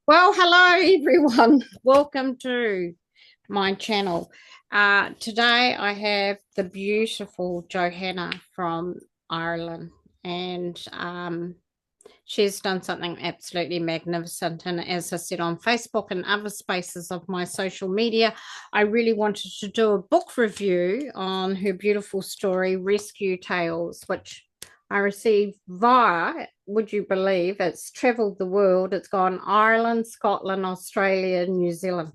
Well, hello everyone. Welcome to my channel. Today I have the beautiful Johanna from Ireland, and she's done something absolutely magnificent. And as I said, on Facebook and other spaces of my social media, I really wanted to do a book review on her beautiful story, Rescue Tales, which I received via, would you believe, it's traveled the world. It's gone Ireland, Scotland, Australia, New Zealand.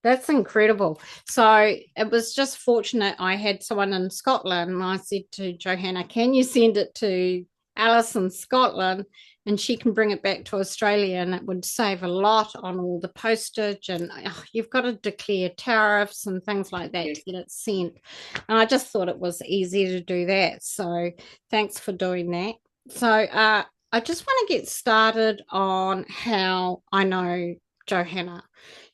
That's incredible. So it was just fortunate I had someone in Scotland, and I said to Johanna, can you send it to Alice in Scotland and she can bring it back to Australia, and it would save a lot on all the postage, and you've got to declare tariffs and things like that to get it sent. And I just thought it was easy to do that. So thanks for doing that. So I just want to get started on how I know Johanna.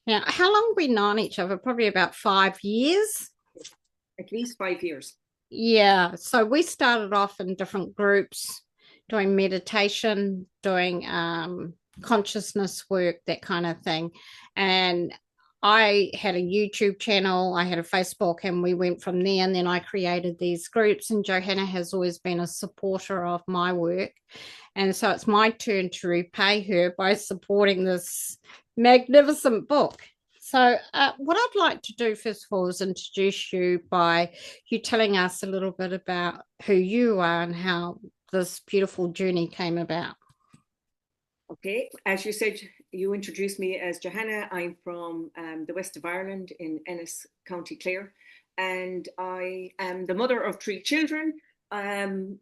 Now, how long have we known each other? Probably about 5 years. At least 5 years. Yeah. So we started off in different groups doing meditation, doing consciousness work, that kind of thing. And I had a YouTube channel, I had a Facebook, and we went from there. And then I created these groups, and Johanna has always been a supporter of my work. And so it's my turn to repay her by supporting this magnificent book. So, what I'd like to do, first of all, is introduce you by you telling us a little bit about who you are and how this beautiful journey came about. Okay, as you said, you introduced me as Johanna. I'm from the west of Ireland in Ennis, County Clare, and I am the mother of three children. And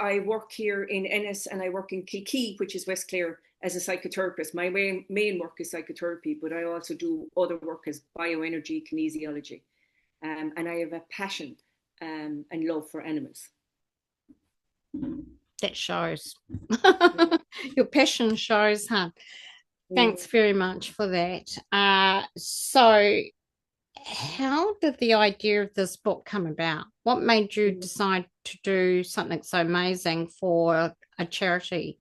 I work here in Ennis, and I work in Kilkee, which is West Clare, as a psychotherapist. My main work is psychotherapy, but I also do other work as bioenergy, kinesiology, and I have a passion and love for animals. That shows. Your passion shows, huh? Thanks very much for that. So how did the idea of this book come about? What made you decide to do something so amazing for a charity?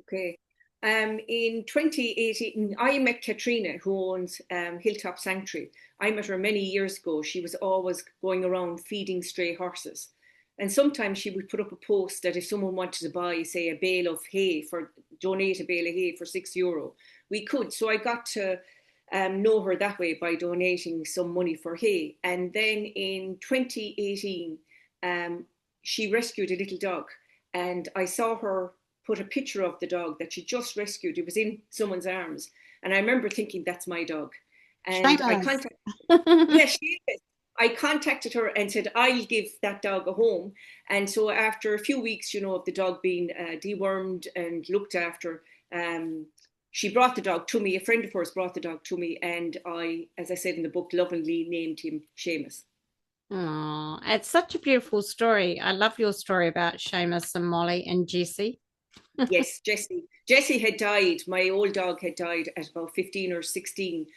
Okay. In 2018, I met Katrina, who owns Hiltop Sanctuary. I met her many years ago. She was always going around feeding stray horses. And sometimes she would put up a post that if someone wanted to buy, say, a bale of hay donate a bale of hay for €6, we could. So I got to know her that way by donating some money for hay. And then in 2018, she rescued a little dog. And I saw her put a picture of the dog that she just rescued. It was in someone's arms. And I remember thinking, that's my dog. And I contacted, yeah, she is. I contacted her and said, I'll give that dog a home. And so after a few weeks, of the dog being dewormed and looked after, she brought the dog to me. A friend of hers brought the dog to me. And I, as I said in the book, lovingly named him Seamus. Oh, it's such a beautiful story. I love your story about Seamus and Molly and Jessie. Yes, Jessie. Jessie had died. My old dog had died at about 15 or 16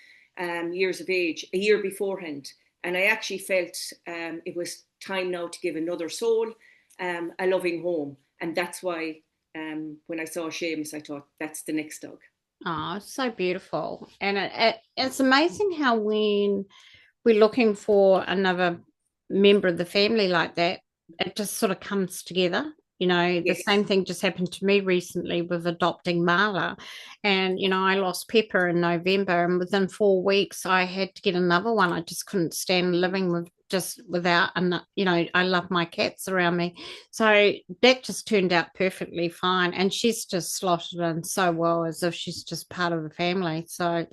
years of age, a year beforehand. And I actually felt it was time now to give another soul a loving home. And that's why when I saw Seamus, I thought, that's the next dog. Oh, it's so beautiful. And it's amazing how when we're looking for another member of the family like that, it just sort of comes together. The Yes. same thing just happened to me recently with adopting Marla. And, I lost Pepper in November, and within 4 weeks, I had to get another one. I just couldn't stand living with just without, I love my cats around me. So that just turned out perfectly fine. And she's just slotted in so well, as if she's just part of the family. So,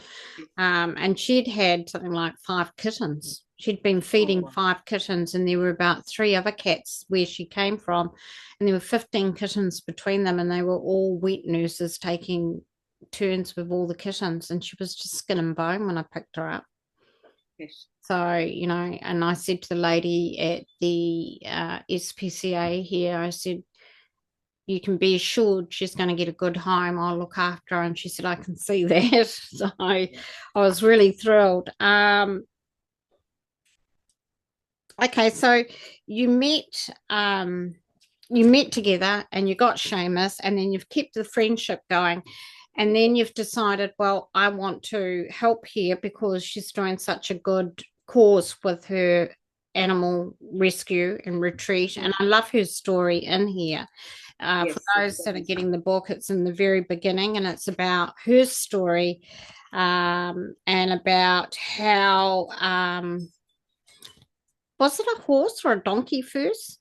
and she'd had something like 5 kittens. She'd been feeding 5 kittens, and there were about 3 other cats where she came from, and there were 15 kittens between them, and they were all wet nurses taking turns with all the kittens, and she was just skin and bone when I picked her up. Yes. So, and I said to the lady at the SPCA here, I said, you can be assured she's going to get a good home. I'll look after her. And she said, I can see that. So I was really thrilled. Okay, so you met you met together and you got Seamus, and then you've kept the friendship going. And then you've decided, well, I want to help here because she's doing such a good cause with her animal rescue and retreat. And I love her story in here. For Yes, it's those that are getting the book, it's in the very beginning and it's about her story, and about how, was it a horse or a donkey first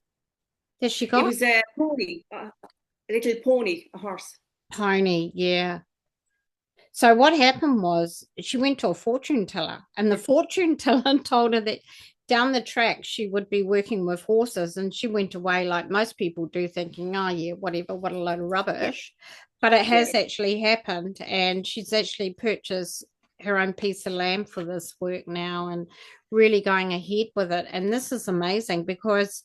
that she it got? was a pony, a little pony, a horse. Pony, yeah. So what happened was she went to a fortune teller, and the fortune teller told her that down the track she would be working with horses, and she went away like most people do, thinking, "Oh yeah, whatever, what a load of Yeah, rubbish." But it yeah, has actually happened, and she's actually purchased her own piece of land for this work now, and really going ahead with it. And this is amazing because,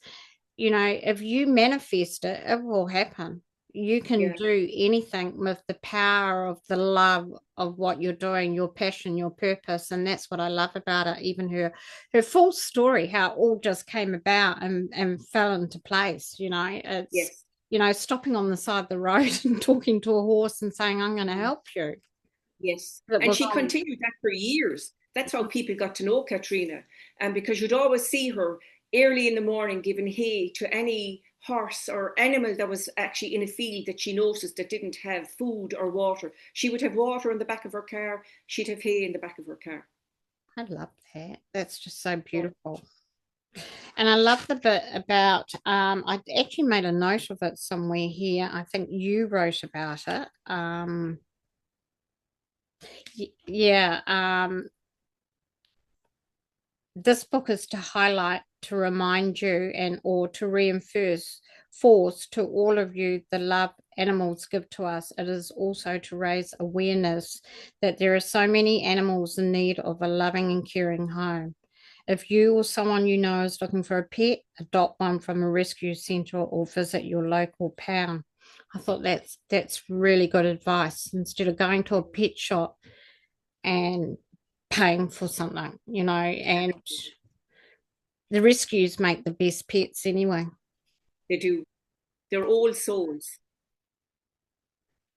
if you manifest it, it will happen. You can yeah, do anything with the power of the love of what you're doing, your passion, your purpose. And that's what I love about it. Even her full story, how it all just came about and fell into place. It's, yes. stopping on the side of the road and talking to a horse and saying, I'm going to help you. Yes. It And was she on. continued that for years. That's how people got to know Katrina. And because you'd always see her early in the morning giving hay to any horse or animal that was actually in a field that she noticed that didn't have food or water. She would have water in the back of her car, she'd have hay in the back of her car. I love that. That's just so Yeah. beautiful. And I love the bit about, I actually made a note of it somewhere here. I think you wrote about it. Yeah. This book is to highlight, to remind you, and or to reinforce force to all of you the love animals give to us. It is also to raise awareness that there are so many animals in need of a loving and caring home. If you or someone you know is looking for a pet, adopt one from a rescue centre or visit your local pound. I thought that's really good advice. Instead of going to a pet shop and paying for something, and the rescues make the best pets anyway. They do. They're old souls.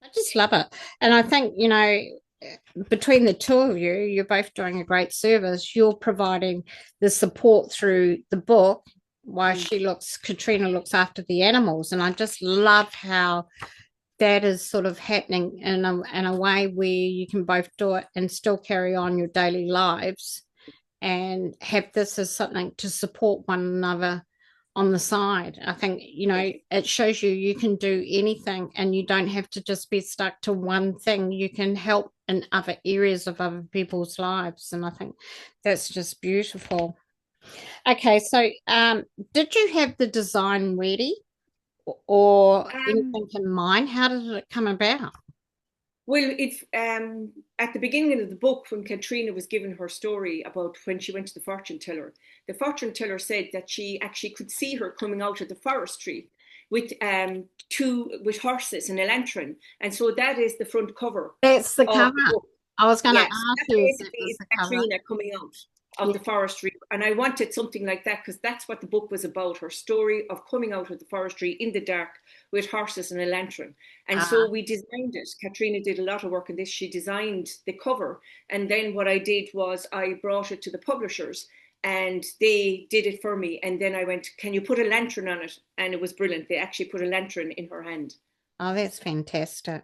I just love it. And I think, between the two of you, you're both doing a great service. You're providing the support through the book while Mm. Katrina looks after the animals. And I just love how that is sort of happening in a way where you can both do it and still carry on your daily lives and have this as something to support one another on the side. I think, Yes. it shows you can do anything and you don't have to just be stuck to one thing. You can help in other areas of other people's lives. And I think that's just beautiful. Okay, so did you have the design ready or Um, anything in mind? How did it come about? Well, it's at the beginning of the book when Katrina was given her story about when she went to the fortune teller said that she actually could see her coming out of the forestry with two with horses and a lantern, and so that is the front cover That's the of cover. the book. I was going to Yes, ask that you if that basically was is the cover. Katrina coming out of Yeah. the forestry. And I wanted something like that because that's what the book was about, her story of coming out of the forestry in the dark with horses and a lantern. And Uh, so we designed it. Katrina did a lot of work on this. She designed the cover. And then what I did was I brought it to the publishers and they did it for me. And then I went, can you put a lantern on it? And it was brilliant. They actually put a lantern in her hand. oh, that's fantastic.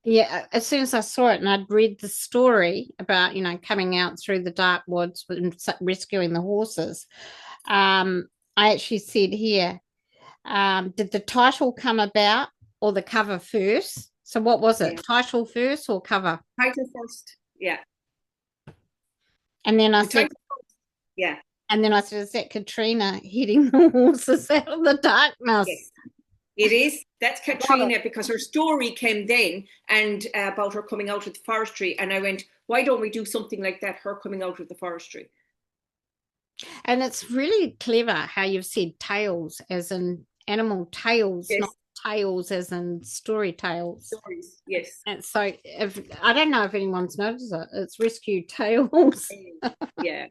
Yeah, as soon as I saw it and I'd read the story about, coming out through the dark woods and rescuing the horses, I actually said here, did the title come about or the cover first? So what was it? Yeah. Title first or cover? Title first. Yeah. And then I The said, title first. Yeah. is that Katrina heading the horses out of the darkness? Yes. It is. That's Got it. Katrina because her story came then and about her coming out of the forestry. And I went, why don't we do something like that? Her coming out of the forestry. And it's really clever how you've said tales as in animal tales, not Yes. tales as in story tales. Stories. Yes. And so if I don't know if anyone's noticed it, it's rescue tales. Yeah.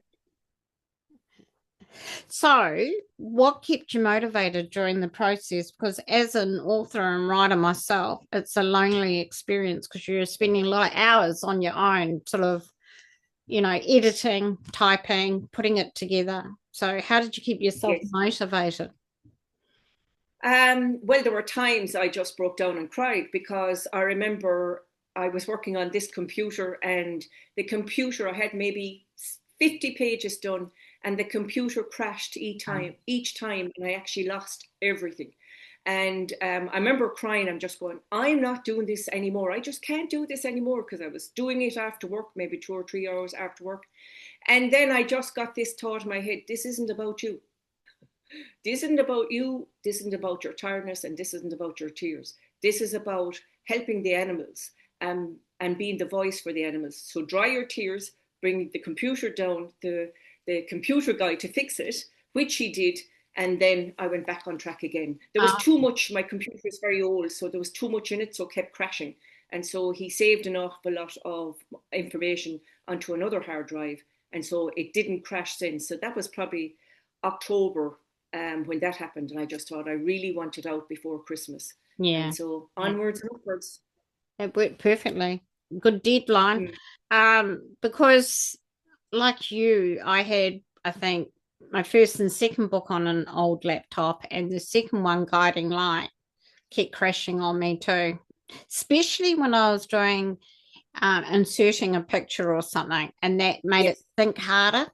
So, what kept you motivated during the process? Because as an author and writer myself, it's a lonely experience because you're spending a lot of hours on your own, sort of, editing, typing, putting it together. So, how did you keep yourself Yes. motivated? Well, there were times I just broke down and cried because I remember I was working on this computer, and the computer, I had maybe 50 pages done, and the computer crashed each time, and I actually lost everything. And I remember crying. I'm just going, I'm not doing this anymore. I just can't do this anymore, because I was doing it after work, maybe 2 or 3 hours after work. And then I just got this thought in my head: this isn't about you. This isn't about you. This isn't about your tiredness, and this isn't about your tears. This is about helping the animals, and being the voice for the animals. So dry your tears, bring the computer down, the computer guy to fix it, which he did. And then I went back on track again. There was Uh, too much. My computer is very old, so there was too much in it, so it kept crashing. And so he saved an awful lot of information onto another hard drive. And so it didn't crash since. So that was probably October, when that happened, and I just thought I really want it out before Christmas. And yeah, so yeah, onwards and upwards. it worked perfectly. Good deadline. Mm. Because like you, I had, I think, my first and second book on an old laptop, and the second one, Guiding Light, kept crashing on me too, especially when I was doing inserting a picture or something, and that made it Yes. think harder.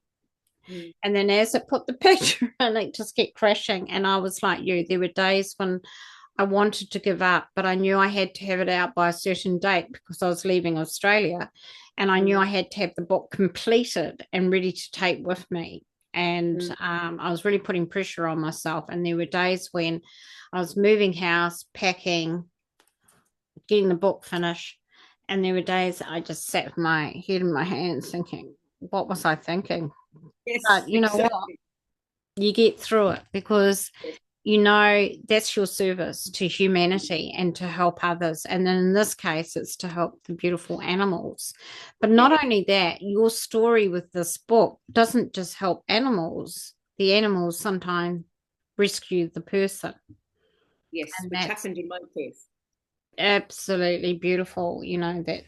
Mm. And then as it put the picture in, it just kept crashing. And I was like you, there were days when I wanted to give up, but I knew I had to have it out by a certain date because I was leaving Australia. And I knew Mm. I had to have the book completed and ready to take with me. And Mm. I was really putting pressure on myself. And there were days when I was moving house, packing, getting the book finished. And there were days I just sat with my head in my hands thinking, what was I thinking? Yes, But you know what? exactly. You get through it because Yes. that's your service to humanity and to help others. And then in this case, it's to help the beautiful animals. But Yeah. not only that, your story with this book doesn't just help animals, the animals sometimes rescue the person. Yes, And which that's happened in my case. absolutely beautiful, that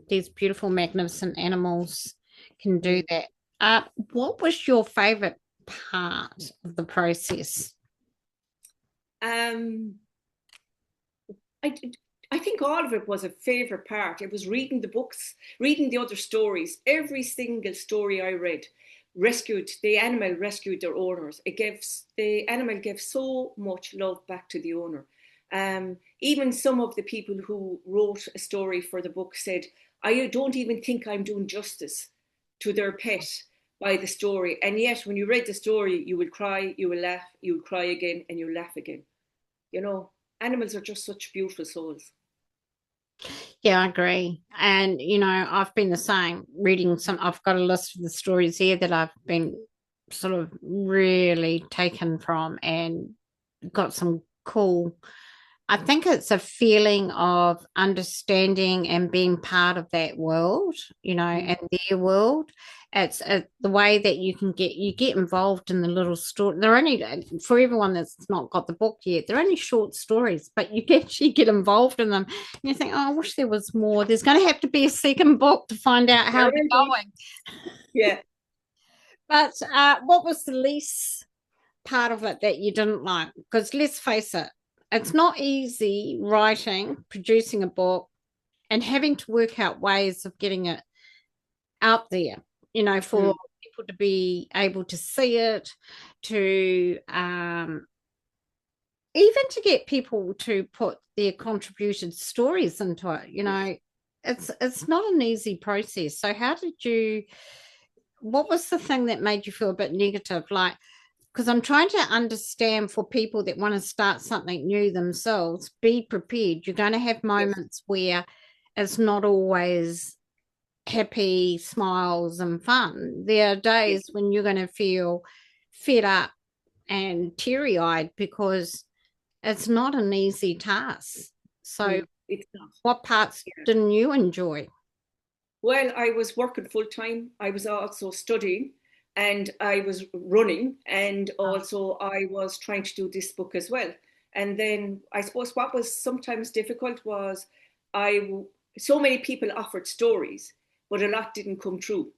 these beautiful, magnificent animals can do Mm. that. What was your favorite part of the process? Um, I, I think all of it was a favorite part. It was reading the books, reading the other stories. Every single story I read rescued the animal, rescued their owners. The animal gave so much love back to the owner. Even some of the people who wrote a story for the book said, I don't even think I'm doing justice to their pet by the story. And yet, when you read the story, you would cry, you will laugh, you would cry again, and you laugh again. You know, animals are just such beautiful souls. Yeah, I agree. And, I've been the same, reading I've got a list of the stories here that I've been sort of really taken from and got some cool. I think it's a feeling of understanding and being part of that world, Mm. and their world. It's the way that you get involved in the little story. They're only, for everyone that's not got the book yet, they're only short stories, but you actually get involved in them. And you think, oh, I wish there was more. There's going to have to be a second book to find out how There they're will be. going. Yeah. But what was the least part of it that you didn't like? Because let's face it, it's not easy writing, producing a book, and having to work out ways of getting it out there, for Mm. people to be able to see it, to even to get people to put their contributed stories into it. It's not an easy process. So how did you? What was the thing that made you feel a bit negative? Like, because I'm trying to understand for people that want to start something new themselves, be prepared. You're going to have Yes. moments where it's not always happy smiles and fun. There are Yes. days when you're going to feel fed up and teary eyed because it's not an easy task. So, Mm. It's not. what parts Yeah. didn't you enjoy? Well, I was working full time. I was also studying. and I was running, and also I was trying to do this book as well. And then I suppose what was sometimes difficult was I so many people offered stories, but a lot didn't come true.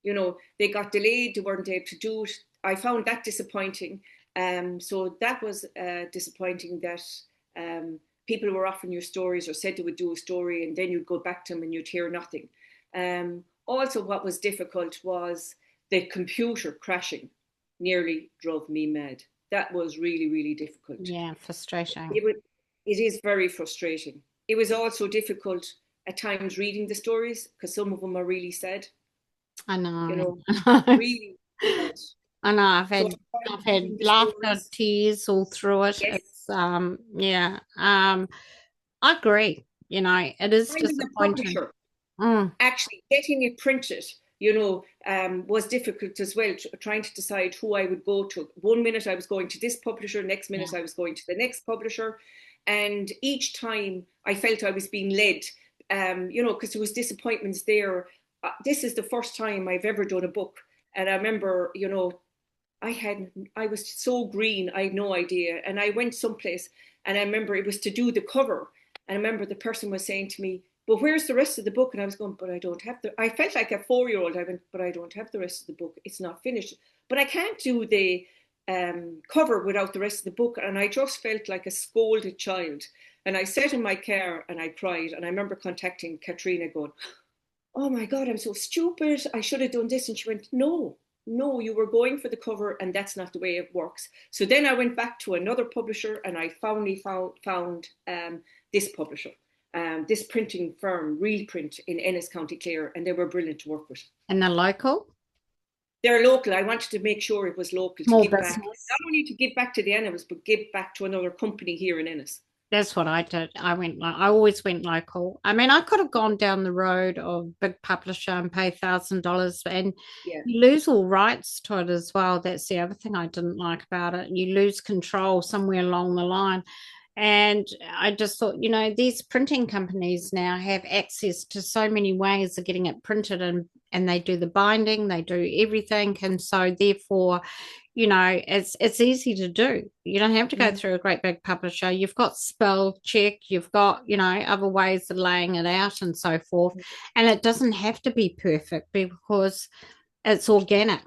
They got delayed, they weren't able to do it. I found that disappointing. So that was disappointing that people were offering you stories or said they would do a story, and then you'd go back to them and you'd hear nothing. Also, what was difficult was the computer crashing nearly drove me mad. That was really, really difficult. Yeah, frustrating. It is very frustrating. It was also difficult at times reading the stories because some of them are really sad, I you know. know, really sad. I know. So I've reading had the laughter, stories, tears all through it. yes, It's yeah. I agree. It is finding a disappointing. publisher, Mm, actually getting it printed, was difficult as well. Trying to decide who I would go to. One minute I was going to this publisher, next yeah. minute I was going to the next publisher, and each time I felt I was being led. Because there was disappointments there. This is the first time I've ever done a book, and I remember, I was so green, I had no idea. And I went someplace and I remember it was to do the cover. And I remember the person was saying to me, but where's the rest of the book? And I was going, but I don't have I felt like a 4-year-old. I went, but I don't have the rest of the book. It's not finished. But I can't do the cover without the rest of the book. And I just felt like a scolded child. And I sat in my car and I cried. And I remember contacting Katrina going, oh my God, I'm so stupid. I should have done this. And she went, no, you were going for the cover and that's not the way it works. So then I went back to another publisher and I finally found this publisher, this printing firm, Real Print in Ennis, County Clare, and they were brilliant to work with. And the local They're local. I wanted to make sure it was local to small give back, not business. only to give back to the animals, but give back to another company here in Ennis. That's what I did. I always went local. I mean, I could have gone down the road of big publisher and pay $1,000, and Yeah. you lose all rights to it as well. That's the other thing I didn't like about it. You lose control somewhere along the line. And I just thought, these printing companies now have access to so many ways of getting it printed, and they do the binding, they do everything. And so therefore, it's easy to do. You don't have to go Mm. through a great big publisher. You've got spell check, you've got, other ways of laying it out and so forth. And it doesn't have to be perfect because it's organic.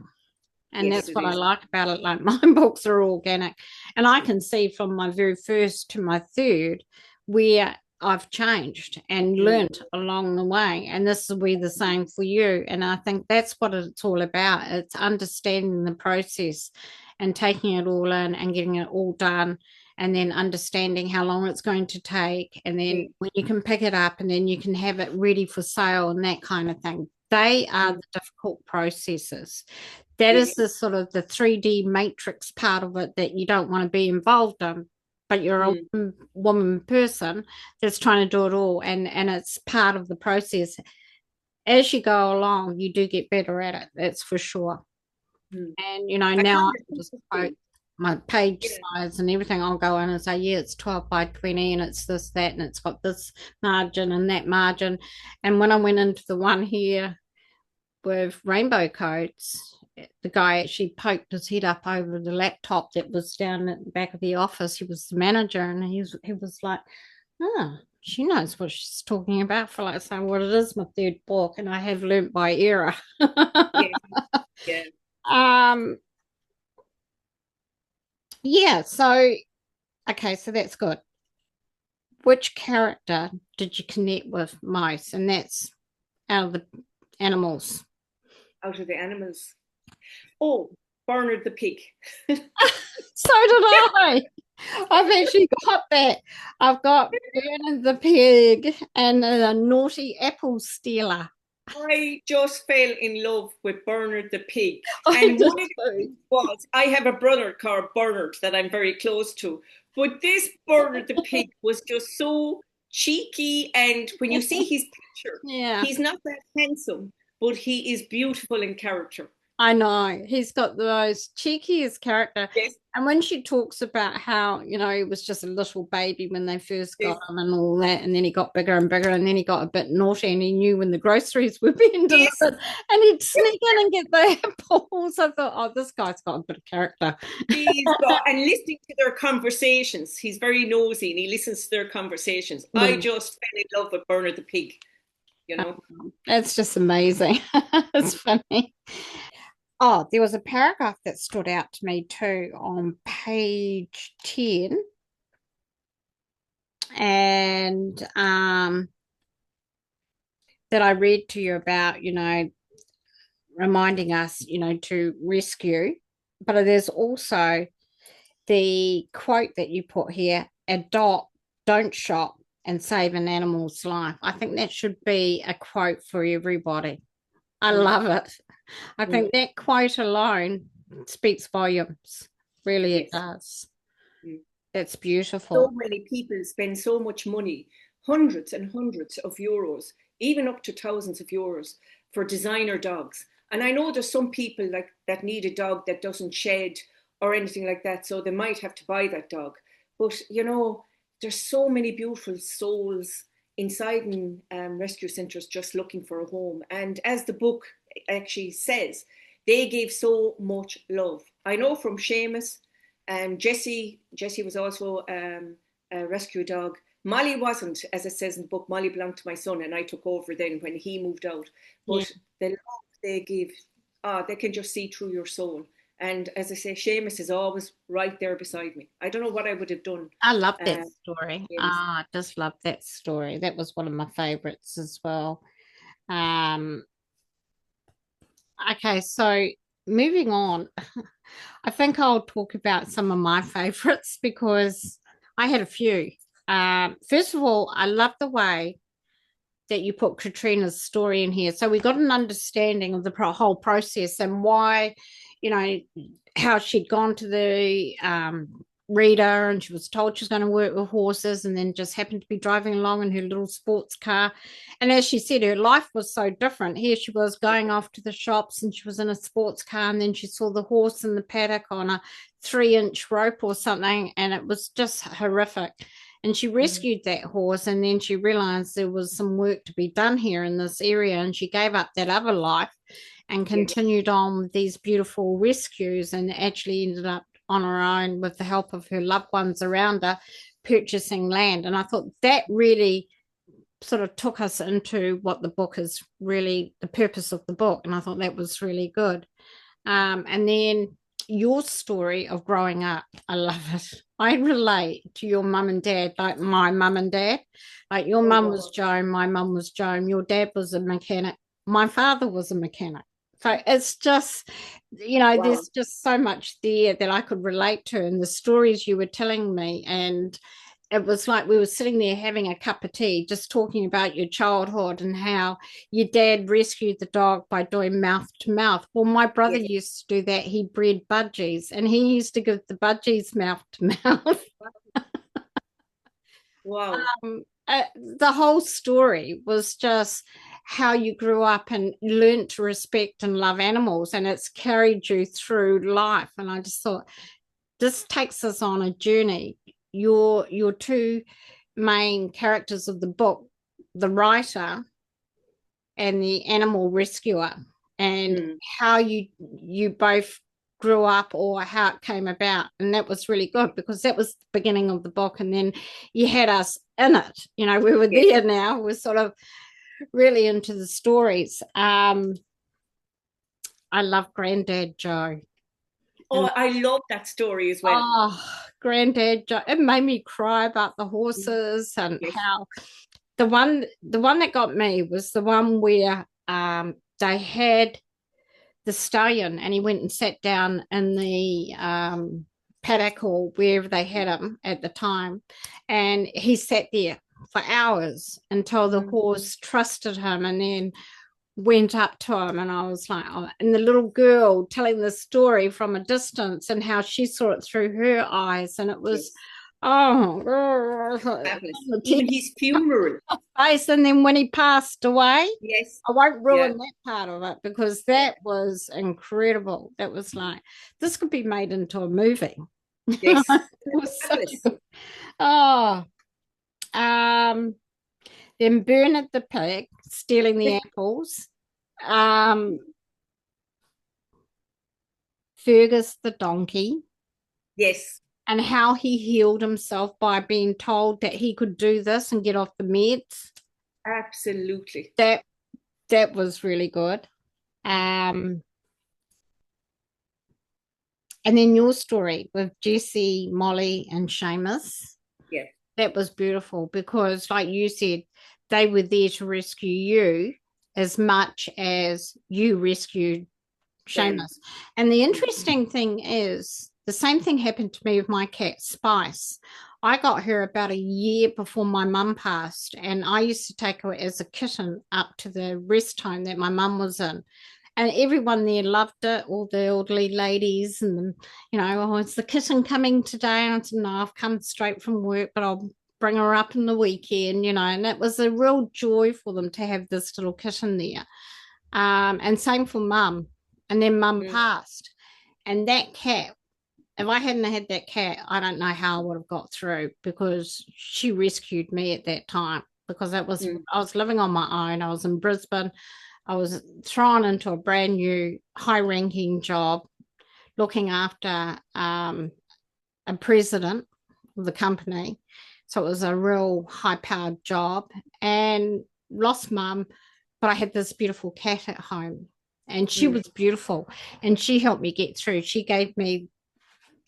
And Yes, that's it what I is. like about it. Like my books are organic. And I can see from my very first to my third where I've changed and Mm. learnt along the way. And this will be the same for you. And I think that's what it's all about. It's understanding the process and taking it all in and getting it all done. And then understanding how long it's going to take. And Yeah. then when you can pick it up and then you can have it ready for sale and that kind of thing. They are Mm. the difficult processes. That Yeah. is the sort of the 3D matrix part of it that you don't want to be involved in, but you're a Mm. woman person that's trying to do it all, and it's part of the process. As you go along, you do get better at it, that's for sure. Mm. And I now find I it can just quote interesting. my page Yeah. size and everything. I'll go in and say, yeah, it's 12 by 20 and it's this, that, and it's got this margin and that margin. And when I went into the one here with rainbow coats, the guy actually poked his head up over the laptop that was down at the back of the office. He was the manager, and he was like, "Oh, she knows what she's talking about." For like saying, "Well, it is my third book, and I have learnt by error." Yeah. Yeah. um, yeah. So okay, so that's good. Which character did you connect with most? And that's out of the animals. Out of the animals. Oh, Bernard the pig. So did I. I've actually got that. I've got Bernard the pig and a naughty apple stealer. I just fell in love with Bernard the pig. I And did one of the too. things was I have a brother called Bernard that I'm very close to. But this Bernard the pig was just so cheeky. And when you see his picture, Yeah, he's not that handsome, but he is beautiful in character. I know. He's got the most cheekiest character. Yes, And when she talks about how, he was just a little baby when they first got yes, him and all that, and then he got bigger and bigger, and then he got a bit naughty and he knew when the groceries were being delivered yes. and he'd sneak in and get the apples. I thought, oh, this guy's got a bit of character. He's got, and listening to their conversations, he's very nosy and he listens to their conversations. I Mm. just fell in love with Bernard the pig, you know. That's just amazing. It's funny. Oh, there was a paragraph that stood out to me too on page 10, and that I read to you about, reminding us, to rescue. But there's also the quote that you put here: adopt, don't shop, and save an animal's life. I think that should be a quote for everybody. I Mm, love it. I mm, think that quote alone speaks volumes. Really, it yes. does. Mm. It's So beautiful. many people spend so much money, hundreds and hundreds of euros, even up to thousands of euros for designer dogs. And I know there's some people like that need a dog that doesn't shed or anything like that, so they might have to buy that dog. But there's so many beautiful souls inside in rescue centres just looking for a home. And as the book actually says, they gave so much love. I know from Seamus and Jessie was also a rescue dog. Molly wasn't, as it says in the book. Molly belonged to my son, and I took over then when he moved out. Yeah, But the love they give, they can just see through your soul. And as I say, Seamus is always right there beside me. I don't know what I would have done. I love that Uh, story. Seamus. I just love that story. That was one of my favorites as well. Um, okay, so moving on, I think I'll talk about some of my favorites because I had a few. First of all, I love the way that you put Katrina's story in here. So we got an understanding of the whole process and why, you know, how she'd gone to the reader and she was told she was going to work with horses and then just happened to be driving along in her little sports car. And as she said, her life was so different. Here she was going off to the shops and she was in a sports car and then she saw the horse in the paddock on a 3-inch rope or something. And it was just horrific, and she Mm. rescued that horse, and then she realized there was some work to be done here in this area, and she gave up that other life and Yeah. continued on these beautiful rescues, and actually ended up on her own with the help of her loved ones around her purchasing land. And I thought that really sort of took us into what the book is really, the purpose of the book, and I thought that was really good. And then your story of growing up, I love it. I relate to your mum and dad, like my mum and dad. Like your Oh mum was wow. Joan, my mum was Joan, your dad was a mechanic, my father was a mechanic. So it's just, Wow. there's just so much there that I could relate to, and the stories you were telling me. And it was like we were sitting there having a cup of tea, just talking about your childhood and how your dad rescued the dog by doing mouth to mouth. Well, my brother Yes. used to do that. He bred budgies and he used to give the budgies mouth to mouth. Wow. The whole story was just how you grew up and learned to respect and love animals, and it's carried you through life. And I just thought this takes us on a journey. Your two main characters of the book, the writer and the animal rescuer, and Mm. how you both grew up or how it came about. And that was really good because that was the beginning of the book, and then you had us in it. We were Yes. there now. We're sort of really into the stories. I love Granddad Joe. Oh, And I love that story as well. Granddad Joe, it made me cry about the Mm. horses and Yes. how the one that got me was the one where they had the stallion and he went and sat down in the paddock or wherever they had him at the time, and he sat there for hours until the Mm. horse trusted him and then went up to him. And I was like, oh, and the little girl telling the story from a distance and how she saw it through her eyes, and it was Yes. Oh, Fabulous. the tears Even his funeral. face. And then when he passed away, Yes. I won't Yeah. ruin that part of it because Yeah. that was incredible. That was like, this could be made into a movie. Yes. It was such a Fabulous. good, oh, um, then Bernard the pig stealing the apples, um, Fergus the donkey, Yes. and how he healed himself by being told that he could do this and get off the meds. Absolutely. That that was really good. Um, and then your story with Jesse, Molly, and Seamus. Yeah. That was beautiful because, like you said, they were there to rescue you as much as you rescued Them. Seamus. And the Mm. interesting thing is, the same thing happened to me with my cat, Spice. I got her about a year before my mum passed, and I used to take her as a kitten up to the rest home that my mum was in. And everyone there loved it, all the elderly ladies, and oh, is the kitten coming today? And I said, no, I've come straight from work, but I'll bring her up in the weekend, and it was a real joy for them to have this little kitten there. And same for mum. And then mum Mm. passed. And that cat, if I hadn't had that cat, I don't know how I would have got through because she rescued me at that time because Mm. I was living on my own. I was in Brisbane. I was thrown into a brand new high ranking job looking after a president of the company. So it was a real high powered job and lost mum, but I had this beautiful cat at home and she Mm. was beautiful and she helped me get through. She gave me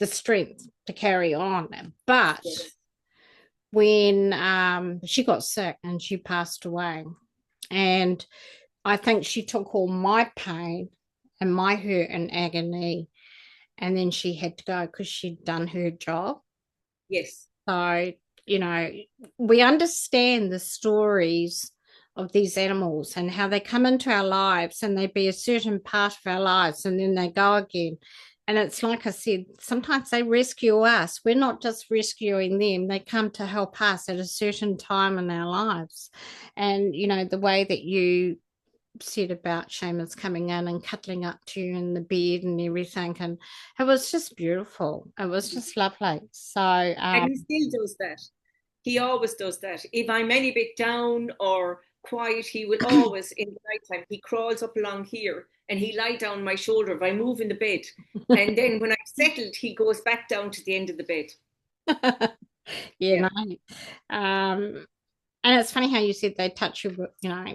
the strength to carry on. But Yes. when she got sick and she passed away, and I think she took all my pain and my hurt and agony, and then she had to go because she'd done her job. Yes. So, you know, we understand the stories of these animals and how they come into our lives and they be a certain part of our lives and then they go again. And it's like I said, sometimes they rescue us. We're not just rescuing them, they come to help us at a certain time in our lives. And, the way that you said about Seamus coming in and cuddling up to you in the bed and everything. And it was just beautiful. It was just lovely. So, And he still does that. He always does that. If I'm any bit down or quiet, he will always, in the nighttime, he crawls up along here and he lie down my shoulder if I move in the bed. And then when I've settled, he goes back down to the end of the bed. yeah, Yeah. no. Um, and it's funny how you said they touch you,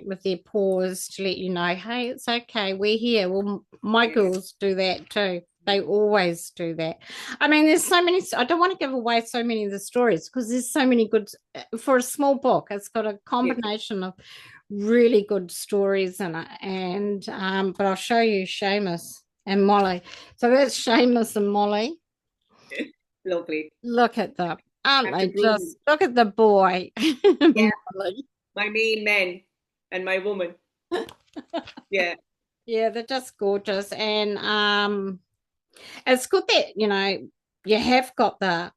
with their paws to let you know, hey, it's okay, we're here. Well, my Yes. girls do that too. They always do that. I mean, there's so many. I don't want to give away so many of the stories because there's so many good. For a small book, it's got a Yes. combination of really good stories in it. And but I'll show you Seamus and Molly. So that's Seamus and Molly. Lovely. Look at them. Aren't Have to they groom him. just? Look at the boy. Yeah. Molly. My main men and my woman. Yeah. Yeah, they're just gorgeous. And it's good that, you have got the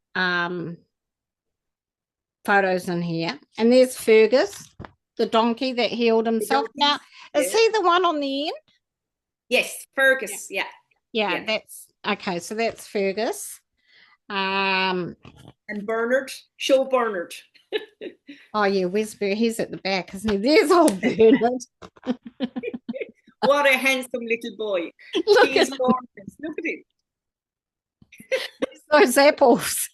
photos in here. And there's Fergus, the donkey that healed The himself. Now, donkeys. is Yeah. he the one on the end? Yes. Yeah. Fergus. Yeah. Yeah, Yeah. that's okay. So that's Fergus. Um, And Bernard. Show Bernard. oh yeah, where's Bernard? He's at the back, isn't he? There's old Bernard. What a handsome little boy. Look He at is gorgeous. Look at him. those apples.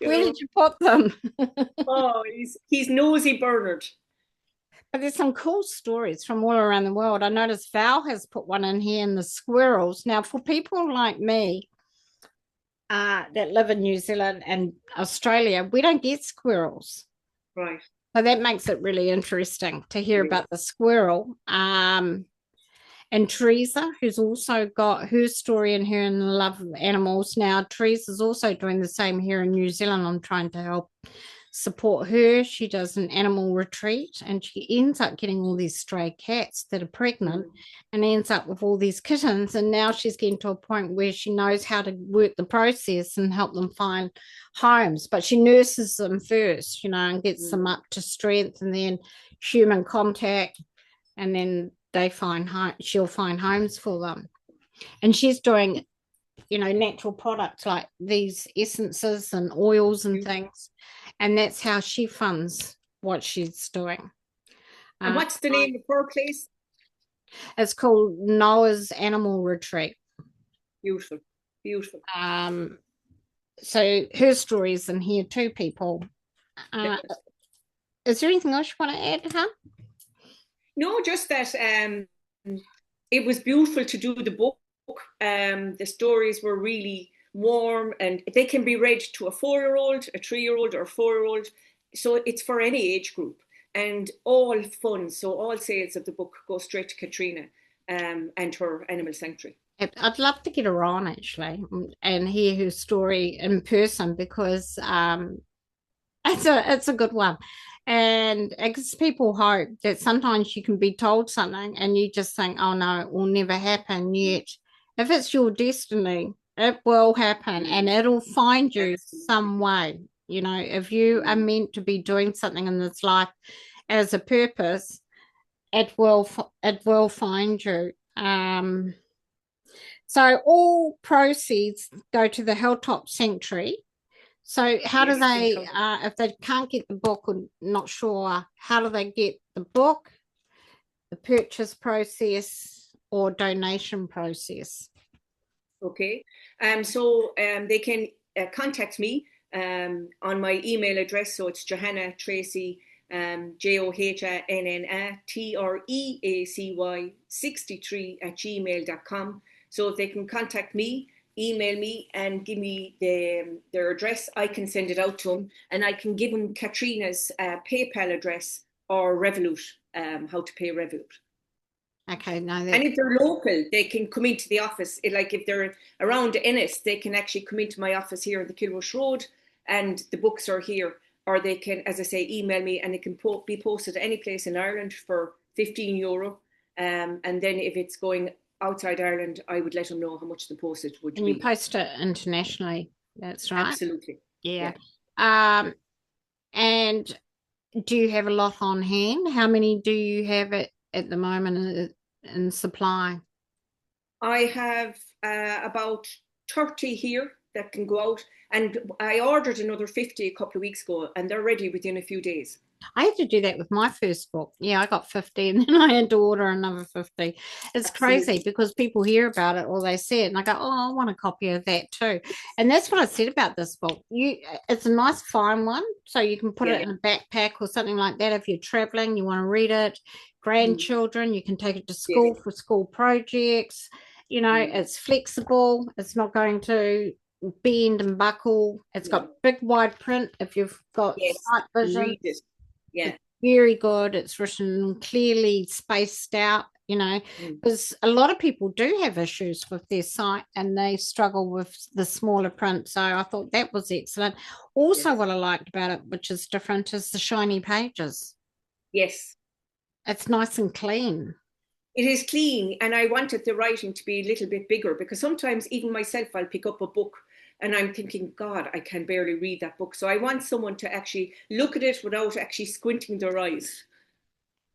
You Where know. did you put them? Oh, he's nosy Bernard. But there's some cool stories from all around the world. I noticed Val has put one in here in the squirrels. Now, for people like me that live in New Zealand and Australia, we don't get squirrels. Right. So that makes it really interesting to hear about the squirrel. And Treacy, who's also got her story in her and the love of animals. Now, Treacy's also doing the same here in New Zealand. I'm trying to help support her. She does an animal retreat, and she ends up getting all these stray cats that are pregnant, Mm. and ends up with all these kittens. And now she's getting to a point where she knows how to work the process and help them find homes. But she nurses them first, and gets them Mm. up to strength, and then human contact, and then they find home. She'll find homes for them. And she's doing natural products like these essences and oils and Beautiful. things. And that's how she funds what she's doing. And Uh, what's the name of her place? it's called Noah's Animal Retreat. Beautiful. Beautiful. Um, so her story is in here too, people. Uh, Yes. is there anything else you want to add, huh? No, just that it was beautiful to do the book. The stories were really warm and they can be read to a 4-year-old, a 3-year-old, or a 4-year-old. So it's for any age group and all funds. So all sales of the book go straight to Katrina and her animal sanctuary. I'd love to get her on actually and hear her story in person because it's a good one. And it gives people hope that sometimes you can be told something and you just think, oh no, it will never happen. Yet, if it's your destiny, it will happen and Mm, it'll find you absolutely. some way. If you are Mm. meant to be doing something in this life as a purpose, it will find you. So all proceeds go to the Hilltop Sanctuary. So how do Yes, in they, county. if they can't get the book or not sure, how do they get the book, the purchase process, or donation process? Okay. So they can contact me on my email address. So it's Johanna Treacy, Johanna Treacy 63 at gmail.com. So if they can contact me, email me and give me their address, I can send it out to them and I can give them Katrina's PayPal address or Revolut, how to pay Revolut. Okay, no, that And if they're local, they can come into the office. Like if they're around Ennis, they can actually come into my office here on the Kilrush Road and the books are here. Or they can, as I say, email me and it can be posted any place in Ireland for €15. And then if it's going outside Ireland, I would let them know how much the postage would and you be. post it internationally. That's right. Absolutely. Yeah. Yeah. Um, and do you have a lot on hand? How many do you have at the moment in supply? I have about 30 here that can go out. And I ordered another 50 a couple of weeks ago and they're ready within a few days. I had to do that with my first book. Yeah, I got 50 and then I had to order another 50. It's crazy Absolutely. because people hear about it or they see it and I go, oh, I want a copy of that too. And that's what I said about this book. It's a nice fine one. So you can put it Yeah. in a backpack or something like that if you're traveling, you want to read it. Mm. Grandchildren, you can take it to Yes. school for school projects. Mm. It's flexible. It's not going to bend and buckle. It's got No. big wide print if you've got Yes. sight vision. Read it. Yeah. It's very good. It's written clearly, spaced out, Mm. because a lot of people do have issues with their sight and they struggle with the smaller print. So I thought that was excellent. Also, Yes. what I liked about it, which is different, is the shiny pages. Yes. It's nice and clean. It is clean, and I wanted the writing to be a little bit bigger because sometimes even myself, I'll pick up a book and I'm thinking, God, I can barely read that book. So I want someone to actually look at it without actually squinting their eyes.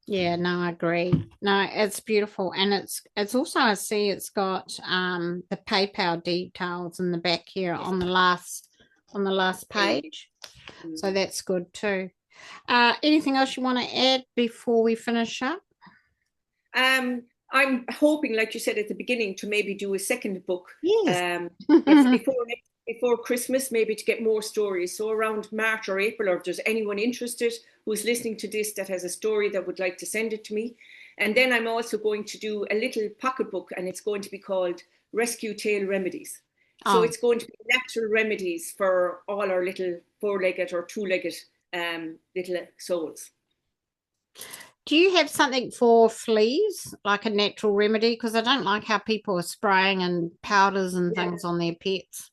Yeah, no, I agree. No, it's beautiful. And it's also I see it's got the PayPal details in the back here Yes. on the last Page. page. Mm. So that's good too. Anything else you want to add before we finish up? I'm hoping, like you said at the beginning, to maybe do a second book. Yes. Um, yes, before Christmas, maybe to get more stories. So around March or April, or if there's anyone interested who's listening to this that has a story that would like to send it to me. And then I'm also going to do a little pocketbook, and it's going to be called Rescue Tail Remedies. So Oh, it's going to be natural remedies for all our little four-legged or two-legged little souls. do you have something for fleas, like a natural remedy? Because I don't like how people are spraying and powders and Yeah. things on their pets.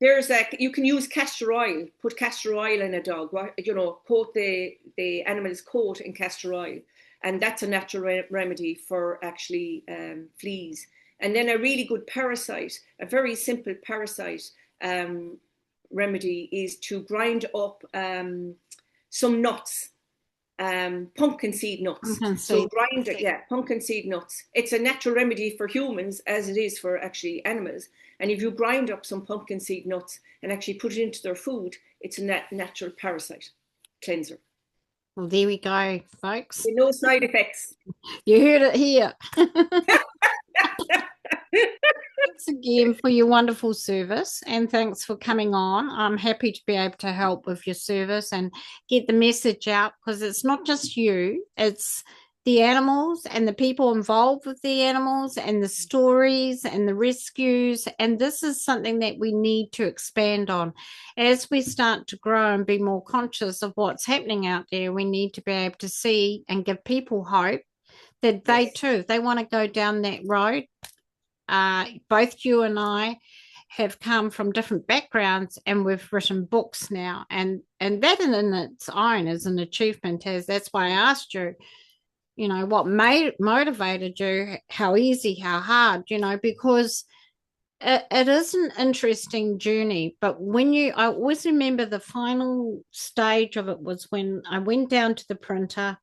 There's you can use castor oil. Put castor oil in a dog. You know, coat the animal's coat in castor oil, and that's a natural remedy for actually fleas. And then a really good parasite, a very simple parasite remedy is to grind up some nuts, pumpkin seed nuts. Pumpkin So seed. grind it, yeah, pumpkin seed nuts. It's a natural remedy for humans as it is for actually animals. And if you grind up some pumpkin seed nuts and actually put it into their food, it's a natural parasite cleanser. Well, there we go, folks. With no side effects. You heard it here. Thanks again for your wonderful service and thanks for coming on. I'm happy to be able to help with your service and get the message out because it's not just you, it's the animals and the people involved with the animals and the stories and the rescues. And this is something that we need to expand on. As we start to grow and be more conscious of what's happening out there, we need to be able to see and give people hope that they Yes. too, if they want to go down that road, both you and I have come from different backgrounds and we've written books now, and that in its own is an achievement. As that's why I asked you, you know, what motivated you, how easy, how hard, you know, because it is an interesting journey. But I always remember the final stage of it was when I went down to the printer,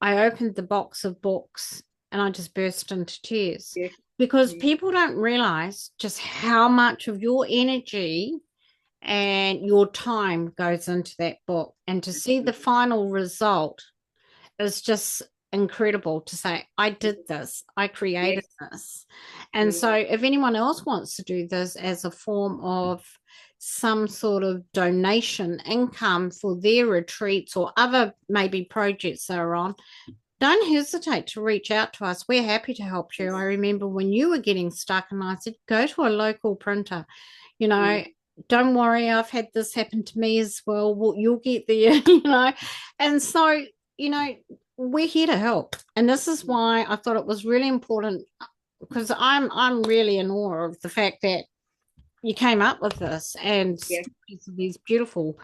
I opened the box of books and I just burst into tears Yes. because people don't realize just how much of your energy and your time goes into that book. And to see the final result is just incredible to say, I did this, I created Yes. this. And so, if anyone else wants to do this as a form of some sort of donation income for their retreats or other maybe projects they're on, don't hesitate to reach out to us. We're happy to help you. I remember when you were getting stuck, and I said, go to a local printer. You know, don't worry, I've had this happen to me as well. You'll get there, you know. And so, you know, we're here to help. And this is why I thought it was really important because I'm really in awe of the fact that you came up with this and Yes. these beautiful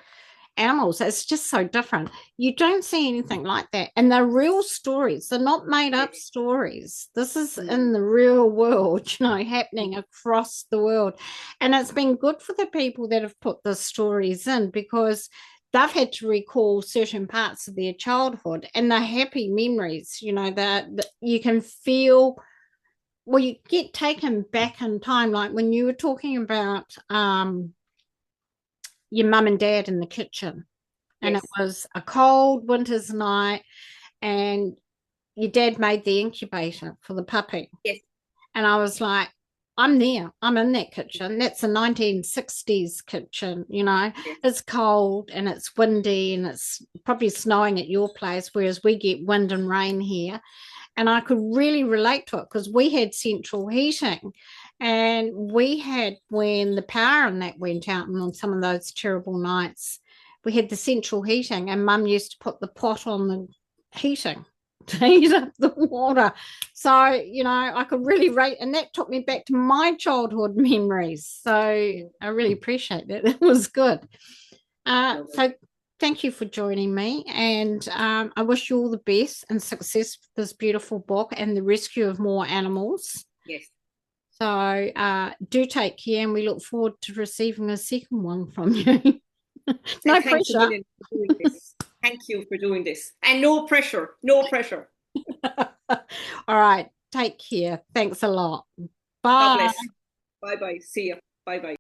animals. It's just so different. You don't see anything like that. And they're real stories. They're not made up Yes. stories. This is in the real world, you know, happening across the world. And it's been good for the people that have put the stories in because they've had to recall certain parts of their childhood and they're happy memories, you know, that you can feel, well, you get taken back in time. Like when you were talking about your mum and dad in the kitchen, and it Yes. was a cold winter's night, and your dad made the incubator for the puppy. Yes. And I was like, I'm there. I'm in that kitchen. That's a 1960s kitchen, you know. Yes. It's cold and it's windy and it's probably snowing at your place, whereas we get wind and rain here. And I could really relate to it because we had central heating. And we had, when the power and that went out, and on some of those terrible nights, we had the central heating, and mum used to put the pot on the heating to heat up the water. So, you know, I could really rate, and that took me back to my childhood memories. So I really appreciate that. It was good. So thank you for joining me, and I wish you all the best and success with this beautiful book and the rescue of more animals. Yes. So do take care, and we look forward to receiving a second one from you. No And thanks a pressure. million for doing this. Thank you for doing this. And no pressure. No pressure. All right. Take care. Thanks a lot. God Bye. bless. Bye bye. See you. Bye bye.